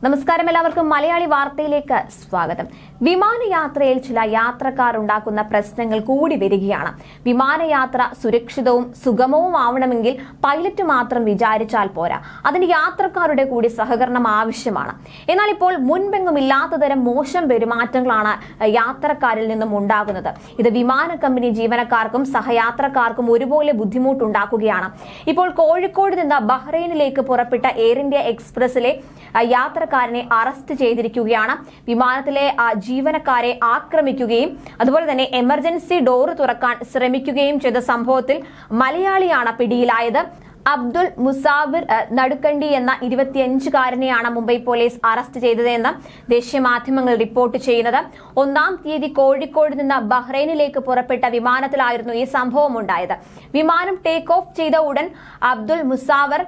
നമസ്കാരം, എല്ലാവർക്കും മലയാളി വാർത്തയിലേക്ക് സ്വാഗതം. വിമാനയാത്രയിൽ ചില യാത്രക്കാർ ഉണ്ടാക്കുന്ന പ്രശ്നങ്ങൾ കൂടി വരികയാണ്. വിമാനയാത്ര സുരക്ഷിതവും സുഗമവുമാവണമെങ്കിൽ പൈലറ്റ് മാത്രം വിചാരിച്ചാൽ പോരാ, അതിന് യാത്രക്കാരുടെ കൂടി സഹകരണം ആവശ്യമാണ്. എന്നാൽ ഇപ്പോൾ മുൻപെങ്ങുമില്ലാത്ത തരം മോശം പെരുമാറ്റങ്ങളാണ് യാത്രക്കാരിൽ നിന്നും ഉണ്ടാകുന്നത്. ഇത് വിമാന കമ്പനി ജീവനക്കാർക്കും സഹയാത്രക്കാർക്കും ഒരുപോലെ ബുദ്ധിമുട്ടുണ്ടാക്കുകയാണ്. ഇപ്പോൾ കോഴിക്കോട് നിന്ന് ബഹ്റൈനിലേക്ക് പുറപ്പെട്ട എയർ ഇന്ത്യ എക്സ്പ്രസിലെ യാത്രക്കാരനെ അറസ്റ്റ് ചെയ്തിരിക്കുകയാണ്. വിമാനത്തിലെ ജീവനക്കാരെ ആക്രമിക്കുകയും അതുപോലെ തന്നെ എമർജൻസി ഡോർ തുറക്കാൻ ശ്രമിക്കുകയും ചെയ്ത സംഭവത്തിൽ മലയാളിയാണ് പിടിയിലായത്. അബ്ദുൾ മുസാവിർ നടുക്കണ്ടി എന്ന 25-കാരനെയാണ് മുംബൈ പോലീസ് അറസ്റ്റ് ചെയ്തതെന്ന് ദേശീയ മാധ്യമങ്ങൾ റിപ്പോർട്ട് ചെയ്യുന്നത്. 1-ാം തീയതി കോഴിക്കോട് നിന്ന് ബഹ്റൈനിലേക്ക് പുറപ്പെട്ട വിമാനത്തിലായിരുന്നു ഈ സംഭവം ഉണ്ടായത്. വിമാനം ടേക്ക് ഓഫ് ചെയ്ത ഉടൻ അബ്ദുൾ മുസാവർ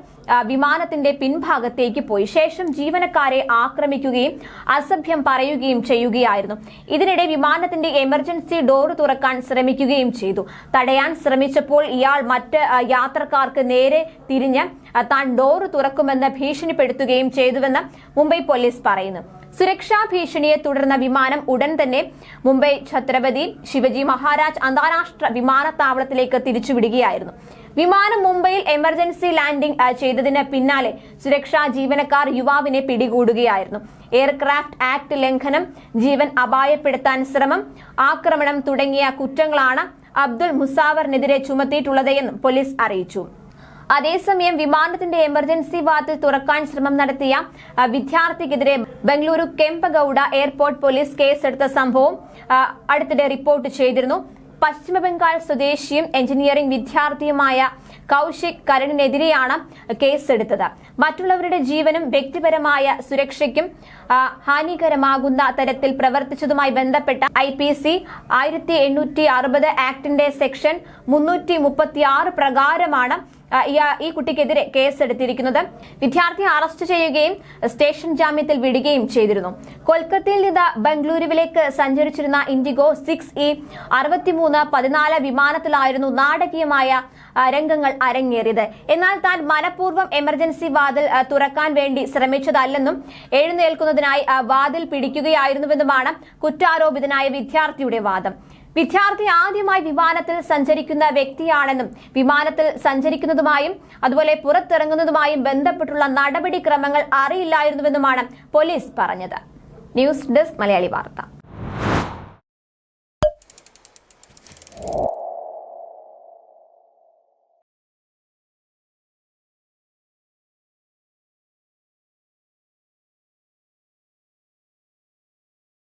വിമാനത്തിന്റെ പിൻഭാഗത്തേക്ക് പോയി. ശേഷം ജീവനക്കാരെ ആക്രമിക്കുകയും അസഭ്യം പറയുകയും ചെയ്യുകയായിരുന്നു. ഇതിനിടെ വിമാനത്തിന്റെ എമർജൻസി ഡോർ തുറക്കാൻ ശ്രമിക്കുകയും ചെയ്തു. തടയാൻ ശ്രമിച്ചപ്പോൾ ഇയാൾ മറ്റ് യാത്രക്കാർക്ക് നേരെ തിരിഞ്ഞ് താൻ ഡോർ തുറക്കുമെന്ന് ഭീഷണിപ്പെടുത്തുകയും ചെയ്തുവെന്ന് മുംബൈ പോലീസ് പറയുന്നു. സുരക്ഷാ ഭീഷണിയെ തുടർന്ന് വിമാനം ഉടൻ തന്നെ മുംബൈ ഛത്രപതി ശിവജി മഹാരാജ് അന്താരാഷ്ട്ര വിമാനത്താവളത്തിലേക്ക് തിരിച്ചുവിടുകയായിരുന്നു. വിമാനം മുംബൈയിൽ എമർജൻസി ലാൻഡിംഗ് ചെയ്തതിന് പിന്നാലെ സുരക്ഷാ ജീവനക്കാർ യുവാവിനെ പിടികൂടുകയായിരുന്നു. എയർക്രാഫ്റ്റ് ആക്ട് ലംഘനം, ജീവൻ അപായപ്പെടുത്താൻ ശ്രമം, ആക്രമണം തുടങ്ങിയ കുറ്റങ്ങളാണ് അബ്ദുൾ മുസാവറിനെതിരെ ചുമത്തിയിട്ടുള്ളതെന്നും പോലീസ് അറിയിച്ചു. അതേസമയം വിമാനത്തിന്റെ എമർജൻസി വാതിൽ തുറക്കാൻ ശ്രമം നടത്തിയ വിദ്യാർത്ഥിക്കെതിരെ ബംഗളൂരു കെമ്പഗൌഡ എയർപോർട്ട് പോലീസ് കേസെടുത്ത സംഭവം അടുത്തിടെ റിപ്പോർട്ട് ചെയ്തിരുന്നു. പശ്ചിമബംഗാൾ സ്വദേശിയും എഞ്ചിനീയറിംഗ് വിദ്യാർത്ഥിയുമായ കൌശിക് കരണിനെതിരെയാണ് കേസെടുത്തത്. മറ്റുള്ളവരുടെ ജീവനും വ്യക്തിപരമായ സുരക്ഷയ്ക്കും ഹാനികരമാകുന്ന തരത്തിൽ പ്രവർത്തിച്ചതുമായി ബന്ധപ്പെട്ട IPC 1860 ആക്ടിന്റെ സെക്ഷൻ 336 പ്രകാരമാണ് ഈ കുട്ടിക്കെതിരെ കേസെടുത്തിരിക്കുന്നത്. വിദ്യാർത്ഥിയെ അറസ്റ്റ് ചെയ്യുകയും സ്റ്റേഷൻ ജാമ്യത്തിൽ വിടുകയും ചെയ്തിരുന്നു. കൊൽക്കത്തയിൽ നിന്ന് ബംഗളൂരുവിലേക്ക് സഞ്ചരിച്ചിരുന്ന ഇൻഡിഗോ 6E6314 വിമാനത്തിലായിരുന്നു നാടകീയമായ രംഗങ്ങൾ അരങ്ങേറിയത്. എന്നാൽ താൻ മനഃപൂർവ്വം എമർജൻസി വാതിൽ തുറക്കാൻ വേണ്ടി ശ്രമിച്ചതല്ലെന്നും എഴുന്നേൽക്കുന്നതിനായി വാതിൽ പിടിക്കുകയായിരുന്നുവെന്നുമാണ് കുറ്റാരോപിതനായ വിദ്യാർത്ഥിയുടെ വാദം. വിദ്യാർത്ഥി ആദ്യമായി വിമാനത്തിൽ സഞ്ചരിക്കുന്ന വ്യക്തിയാണെന്നും വിമാനത്തിൽ സഞ്ചരിക്കുന്നതുമായും അതുപോലെ പുറത്തിറങ്ങുന്നതുമായും ബന്ധപ്പെട്ടുള്ള നടപടിക്രമങ്ങൾ അറിയില്ലായിരുന്നുവെന്നുമാണ് പോലീസ് പറഞ്ഞത്. ന്യൂസ് ഡെസ്ക് മലയാളി വാർത്ത.